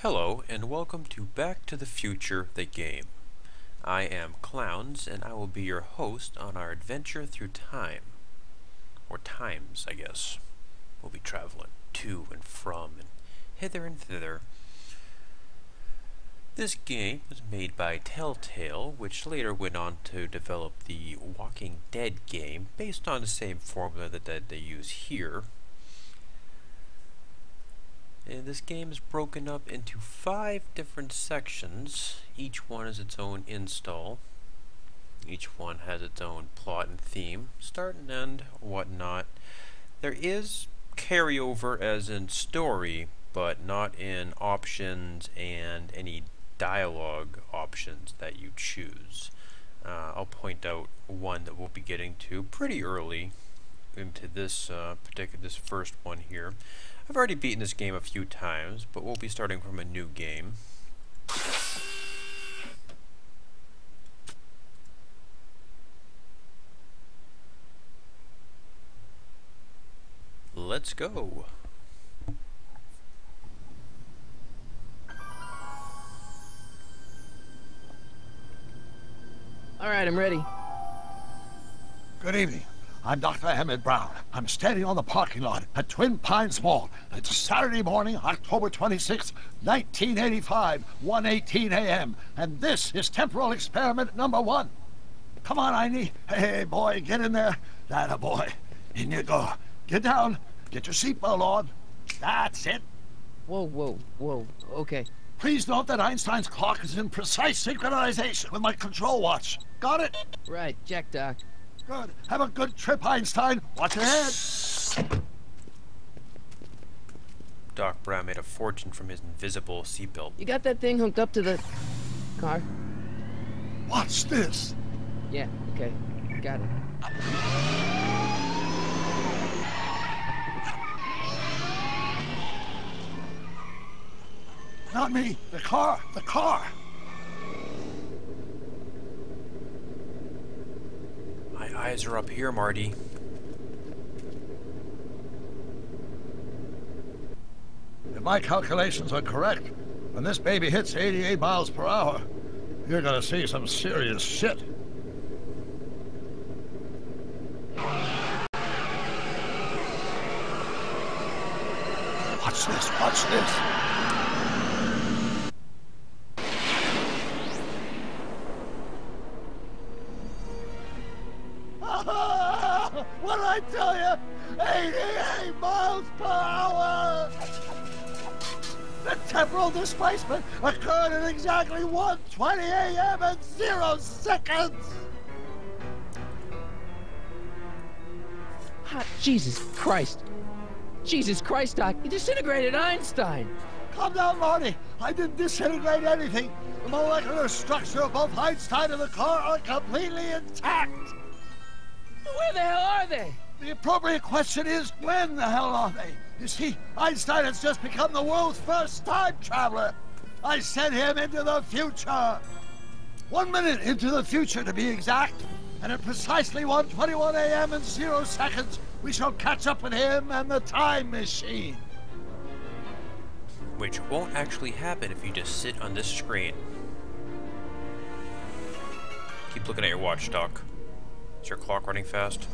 Hello and welcome to Back to the Future, the game. I am Clowns and I will be your host on our adventure through time. Or times, I guess. We'll be traveling to and from and hither and thither. This game was made by Telltale, which later went on to develop the Walking Dead game based on the same formula that they use here. And this game is broken up into 5 different sections. Each one is its own install. Each one has its own plot and theme, start and end, whatnot. There is carryover as in story, but not in options and any dialogue options that you choose. I'll point out one that we'll be getting to pretty early into this this first one here. I've already beaten this game a few times, but we'll be starting from a new game. Let's go. All right, I'm ready. Good evening. I'm Dr. Emmett Brown. I'm standing on the parking lot at Twin Pines Mall. It's Saturday morning, October 26, 1985, 1:18 a.m. And this is temporal experiment number 1. Come on, Einie. Hey, boy, get in there. That a boy. In you go. Get down. Get your seatbelt on. That's it. Whoa, okay. Please note that Einstein's clock is in precise synchronization with my control watch. Got it? Right, check, Doc. Good. Have a good trip, Einstein. Watch your head. Doc Brown made a fortune from his invisible seatbelt. You got that thing hooked up to the car? Watch this. Yeah, okay. Got it. Not me. The car. The car. My eyes are up here, Marty. If my calculations are correct, when this baby hits 88 miles per hour, you're gonna see some serious shit. Watch this, watch this. What did I tell you? 88 miles per hour! The temporal displacement occurred at exactly 1:20 a.m. and 0 seconds! Jesus Christ. Jesus Christ, Doc. You disintegrated Einstein. Calm down, Marty. I didn't disintegrate anything. The molecular structure of both Einstein and the car are completely intact. Where the hell are they? The appropriate question is, when the hell are they? You see, Einstein has just become the world's first time traveler. I sent him into the future. 1 minute into the future, to be exact. And at precisely 1:21 a.m. and 0 seconds, we shall catch up with him and the time machine. Which won't actually happen if you just sit on this screen. Keep looking at your watch, Doc. Is your clock running fast?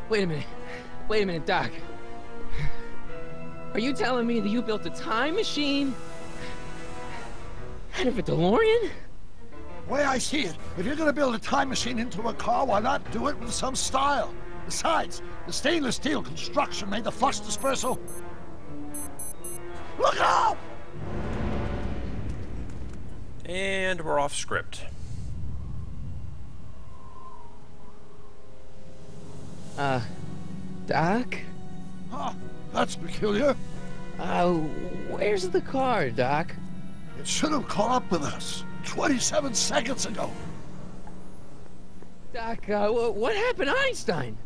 Wait a minute, Doc. Are you telling me that you built a time machine out of a DeLorean? The way I see it, if you're gonna build a time machine into a car, why not do it with some style? Besides, the stainless steel construction made the flux dispersal. Look out! And we're off script. Doc? Huh, that's peculiar. Where's the car, Doc? It should have caught up with us 27 seconds ago. Doc, what happened to Einstein?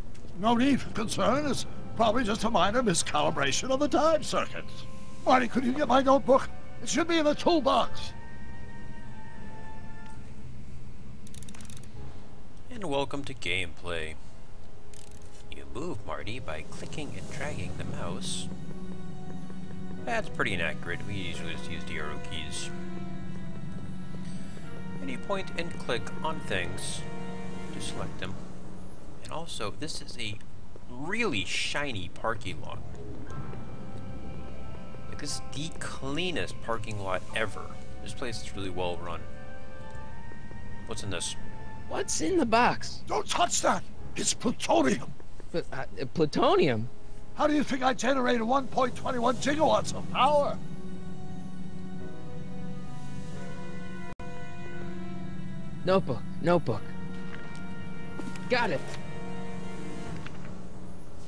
No need for concern. It's probably just a minor miscalibration of the time circuits. Marty, could you get my notebook? It should be in the toolbox. And welcome to gameplay. You move, Marty, by clicking and dragging the mouse. That's pretty inaccurate. We usually just use the arrow keys. And you point and click on things to select them. And also, this is a really shiny parking lot. Like, this is the cleanest parking lot ever. This place is really well run. What's in this? What's in the box? Don't touch that! It's plutonium! Plutonium? How do you think I generated 1.21 gigawatts of power? Notebook. Got it.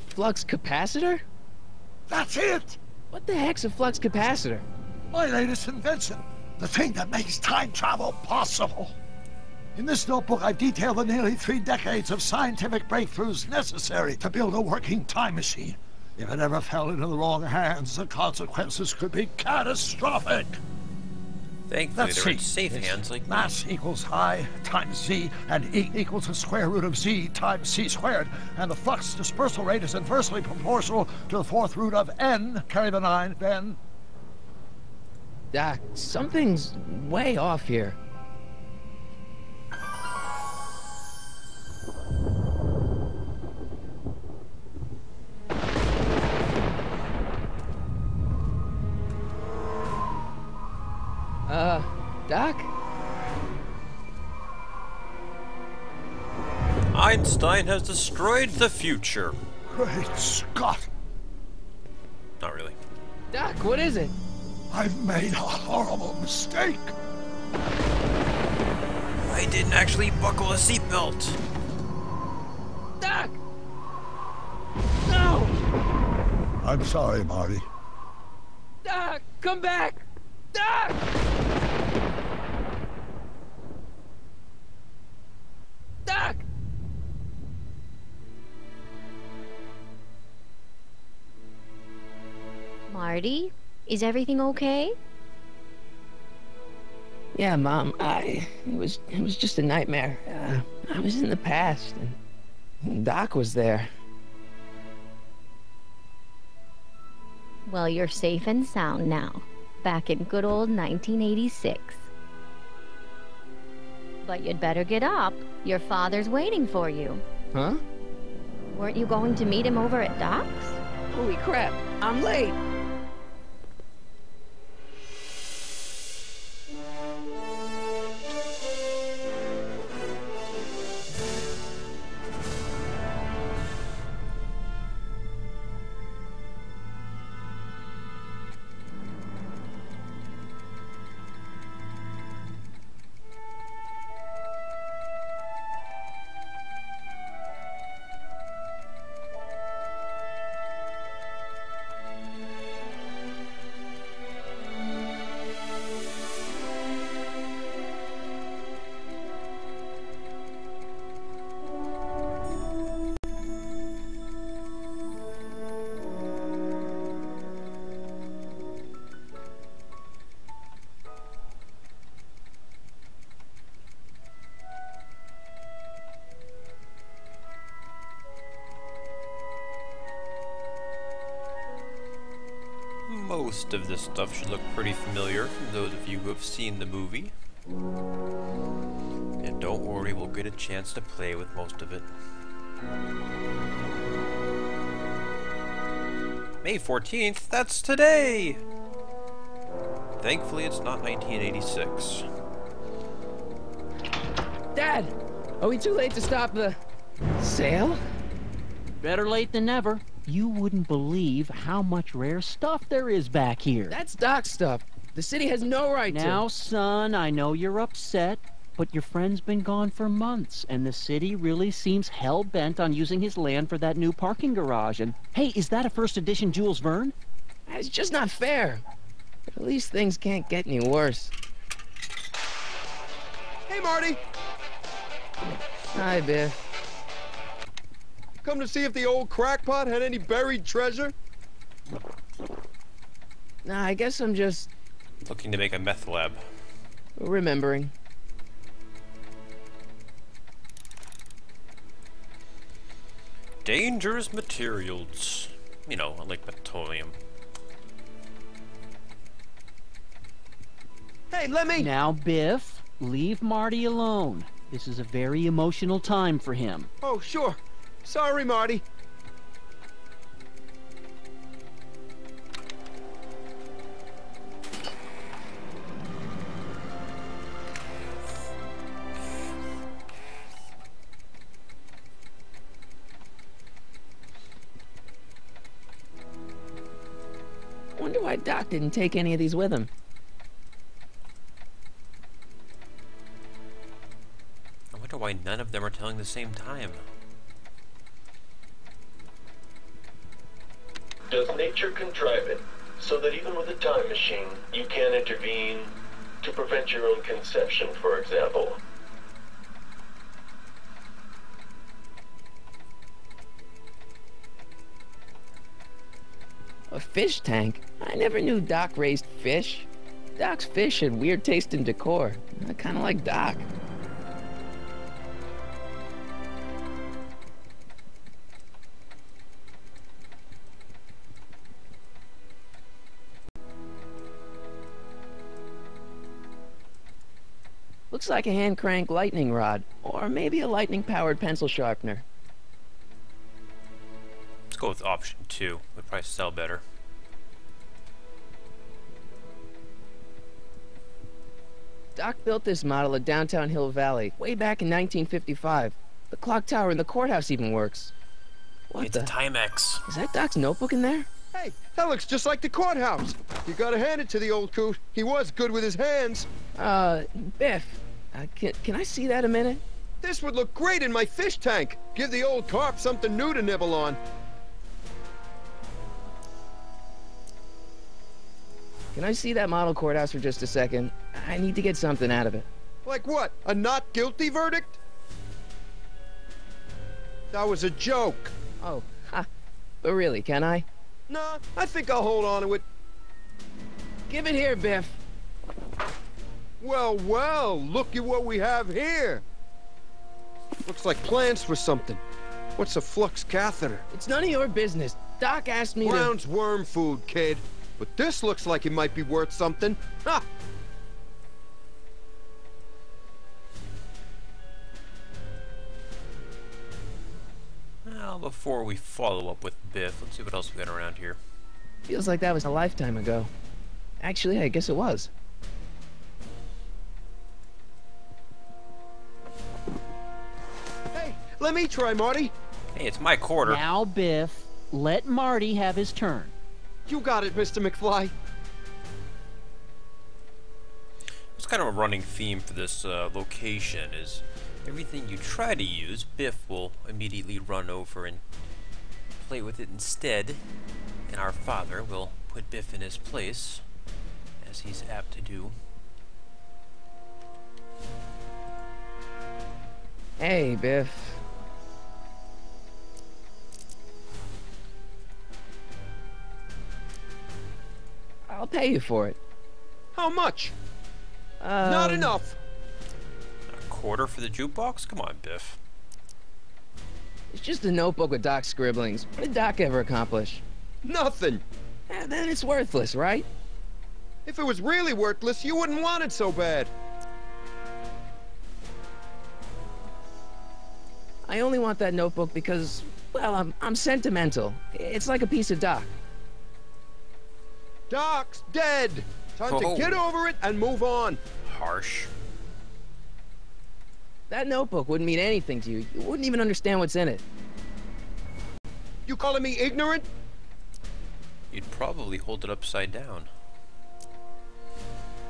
Flux capacitor? That's it! What the heck's a flux capacitor? My latest invention. The thing that makes time travel possible. In this notebook, I've detailed the nearly 3 decades of scientific breakthroughs necessary to build a working time machine. If it ever fell into the wrong hands, the consequences could be catastrophic. Thankfully, they're in safe hands like mass equals I times Z, and E equals the square root of Z times C squared, and the flux dispersal rate is inversely proportional to the 4th root of N, carry the 9, then... Doc, something's way off here. Doc? Einstein has destroyed the future. Great Scott! Not really. Doc, what is it? I've made a horrible mistake! I didn't actually buckle a seatbelt. Doc! No! I'm sorry, Marty. Doc, come back! Doc! Doc! Marty, is everything okay? Yeah, Mom. It was just a nightmare. I was in the past, and Doc was there. Well, you're safe and sound now, back in good old 1986. But you'd better get up. Your father's waiting for you. Huh? Weren't you going to meet him over at Doc's? Holy crap! I'm late. Most of this stuff should look pretty familiar from those of you who have seen the movie. And don't worry, we'll get a chance to play with most of it. May 14th, that's today! Thankfully, it's not 1986. Dad! Are we too late to stop the... sale? Better late than never. You wouldn't believe how much rare stuff there is back here. That's Doc's stuff. The city has no right to... Now, son, I know you're upset, but your friend's been gone for months, and the city really seems hell-bent on using his land for that new parking garage. And, hey, is that a first edition Jules Verne? It's just not fair. But at least things can't get any worse. Hey, Marty! Hi, Biff. Come to see if the old crackpot had any buried treasure? Nah, I guess I'm just... Looking to make a meth lab. remembering. Dangerous materials. You know, like petroleum. Hey, let me... Now, Biff, leave Marty alone. This is a very emotional time for him. Oh, sure. Sorry, Marty. Wonder why Doc didn't take any of these with him. I wonder why none of them are telling the same time. Does nature contrive it so that even with a time machine, you can intervene to prevent your own conception, for example? A fish tank? I never knew Doc raised fish. Doc's fish had weird taste and decor. I kinda like Doc. Looks like a hand-crank lightning rod, or maybe a lightning-powered pencil sharpener. Let's go with option 2. Would probably sell better. Doc built this model at downtown Hill Valley way back in 1955. The clock tower in the courthouse even works. What It's a Timex. Is that Doc's notebook in there? Hey, that looks just like the courthouse. You gotta hand it to the old coot. He was good with his hands. Biff, can I see that a minute? This would look great in my fish tank. Give the old carp something new to nibble on. Can I see that model courthouse for just a second? I need to get something out of it. Like what? A not guilty verdict? That was a joke. Oh, ha. But really, can I? Nah, I think I'll hold on to it. Give it here, Biff. Well, well, look at what we have here. Looks like plans for something. What's a flux catheter? It's none of your business. Doc asked me Brown's worm food, kid. But this looks like it might be worth something. Ha! Well, before we follow up with Biff, let's see what else we got around here. Feels like that was a lifetime ago. Actually, I guess it was. Hey, let me try, Marty. Hey, it's my quarter. Now, Biff, let Marty have his turn. You got it, Mr. McFly. It's kind of a running theme for this location is everything you try to use, Biff will immediately run over and play with it instead, and our father will put Biff in his place, as he's apt to do. Hey, Biff. I'll pay you for it. How much? Not enough. A quarter for the jukebox? Come on, Biff. It's just a notebook with Doc's scribblings. What did Doc ever accomplish? Nothing. Then it's worthless, right? If it was really worthless, you wouldn't want it so bad. I only want that notebook because, well, I'm sentimental. It's like a piece of Doc. Doc's dead. Time Oh. to get over it and move on. Harsh. That notebook wouldn't mean anything to you. You wouldn't even understand what's in it. You calling me ignorant? You'd probably hold it upside down.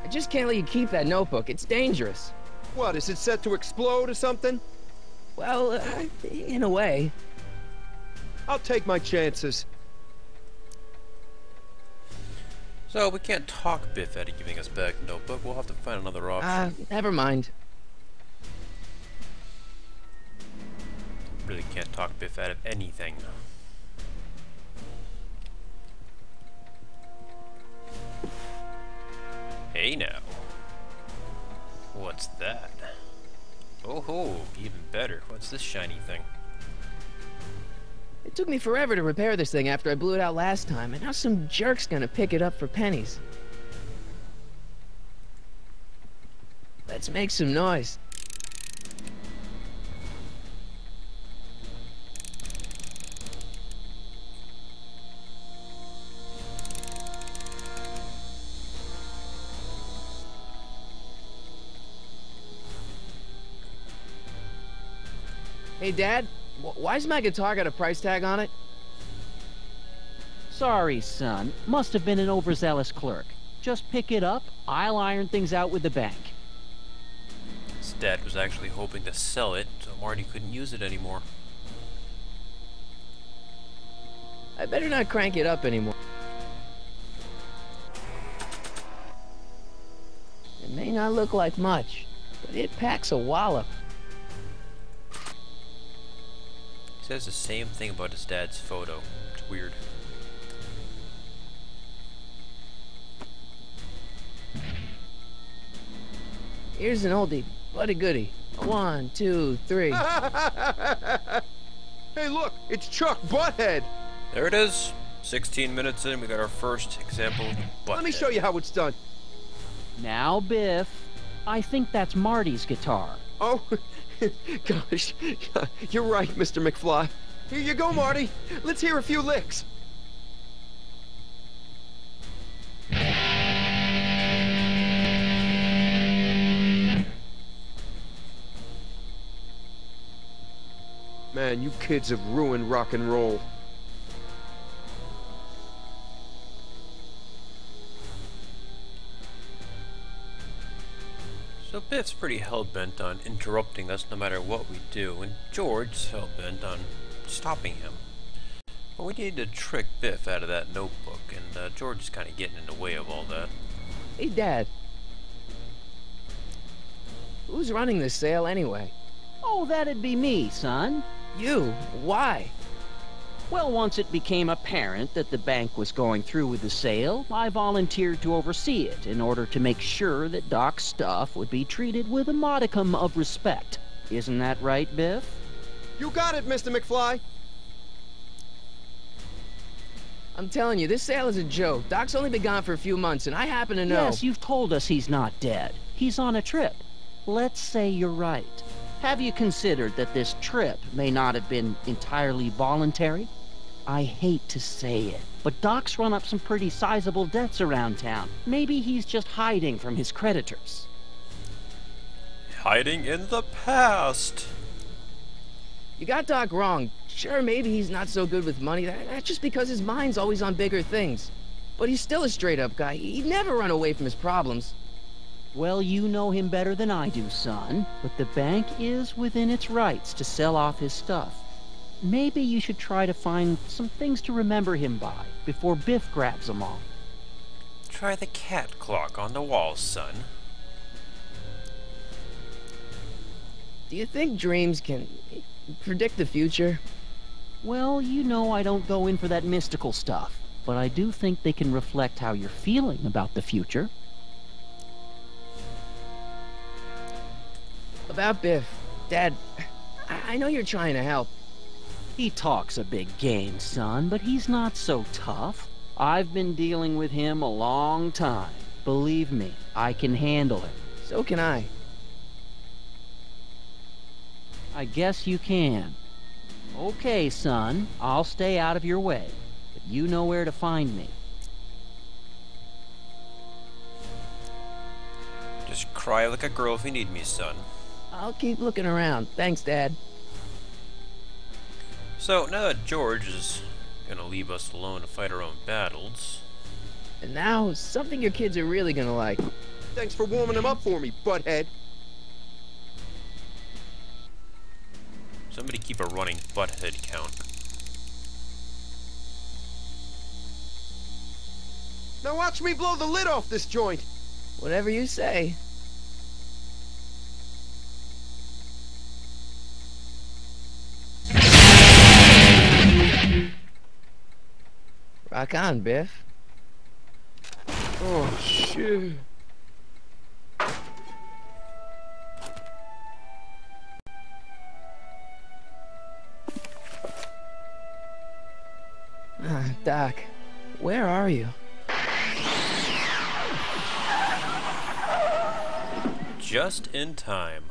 I just can't let you keep that notebook. It's dangerous. What, is it set to explode or something? Well, in a way. I'll take my chances. So we can't talk Biff out of giving us back the notebook. We'll have to find another option. Never mind. Really can't talk Biff out of anything. Hey now. What's that? Oh ho, even better. What's this shiny thing? It took me forever to repair this thing after I blew it out last time, and now some jerk's gonna pick it up for pennies. Let's make some noise. Hey, Dad, why's my guitar got a price tag on it? Sorry, son. Must have been an overzealous clerk. Just pick it up. I'll iron things out with the bank. His dad was actually hoping to sell it so Marty couldn't use it anymore. I better not crank it up anymore. It may not look like much, but it packs a wallop. He says the same thing about his dad's photo. It's weird. Here's an oldie, but a goodie. 1, 2, 3. Hey, look, it's Chuck Butthead. There it is. 16 minutes in, we got our first example of butt. Let me show you how it's done. Now, Biff, I think that's Marty's guitar. Oh, gosh, you're right, Mr. McFly. Here you go, Marty. Let's hear a few licks. Man, you kids have ruined rock and roll. So Biff's pretty hell-bent on interrupting us no matter what we do, and George's hell-bent on stopping him. But we need to trick Biff out of that notebook, and George is kind of getting in the way of all that. Hey, Dad. Who's running this sale anyway? Oh, that'd be me, son. You? Why? Well, once it became apparent that the bank was going through with the sale, I volunteered to oversee it in order to make sure that Doc's stuff would be treated with a modicum of respect. Isn't that right, Biff? You got it, Mr. McFly. I'm telling you, this sale is a joke. Doc's only been gone for a few months, and I happen to know... Yes, you've told us he's not dead. He's on a trip. Let's say you're right. Have you considered that this trip may not have been entirely voluntary? I hate to say it, but Doc's run up some pretty sizable debts around town. Maybe he's just hiding from his creditors. Hiding in the past! You got Doc wrong. Sure, maybe he's not so good with money. That's just because his mind's always on bigger things. But he's still a straight-up guy. He'd never run away from his problems. Well, you know him better than I do, son. But the bank is within its rights to sell off his stuff. Maybe you should try to find some things to remember him by before Biff grabs them all. Try the cat clock on the wall, son. Do you think dreams can predict the future? Well, you know I don't go in for that mystical stuff, but I do think they can reflect how you're feeling about the future. About Biff, Dad, I know you're trying to help. He talks a big game, son, but he's not so tough. I've been dealing with him a long time. Believe me, I can handle it. So can I. I guess you can. Okay, son, I'll stay out of your way, but you know where to find me. Just cry like a girl if you need me, son. I'll keep looking around. Thanks, Dad. So, now that George is gonna leave us alone to fight our own battles... And now, something your kids are really gonna like. Thanks for warming him up for me, butthead. Somebody keep a running butthead count. Now watch me blow the lid off this joint. Whatever you say. Rock on, Biff. Oh, shit. Doc, where are you? just in time.